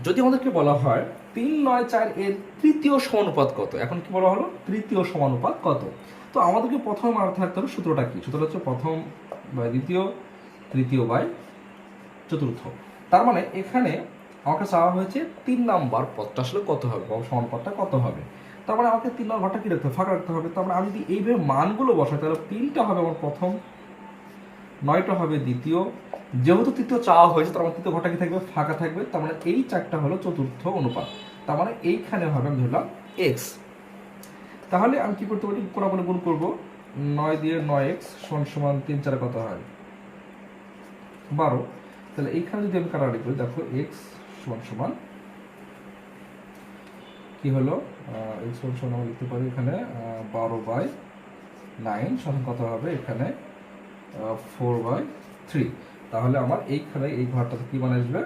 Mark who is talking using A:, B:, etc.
A: যদি আমাদেরকে বলা হয় 3, 9, 4 এর তৃতীয় সমানুপাত কত, এখন কি বলা হলো তৃতীয় সমানুপাত কত। তো আমাদেরকে প্রথম মাথায় রাখতে হবে সূত্রটা কি, সূত্রটা হচ্ছে প্রথম বাই দ্বিতীয়, তৃতীয় বাই চতুর্থ। তার মানে এখানে আমাকে চাওয়া হয়েছে 3 নাম্বার পদটা আসলে কত হবে বা সমানুপাতটা কত হবে। তার মানে আমাকে 3 নাম্বারটা কি রাখতে হবে, ফাঁকা রাখতে হবে। তার মানে আমি যদি এইভাবে মানগুলো বসাই তাহলে 3টা হবে আমার প্রথম, 9টা হবে দ্বিতীয়, যেহেতু তৃতীয় চাওয়া হয়েছে তার মানে তৃতীয় ঘরটা কি থাকবে, ফাঁকা থাকবে। তার মানে এই 4টা হলো চতুর্থ অনুপাত। তার মানে এইখানে হবে আমি ধরলাম এক্স। তাহলে আমি কি করতে পারি, কোনাকুনি গুণ করবো, 9 দিয়ে 9x সমান সমান 3, 4 কত হয় 12। তাহলে এইখানে যদি আমি কাটাকাটি করি, দেখো এক্স সমান সমান কি হলো, এক্স সমান সমান আমরা লিখতে পারি এখানে 12/9 সমান কত হবে এখানে 4/3। তাহলে আমার এইখানে এই ঘরটাতে কি মানে আসবে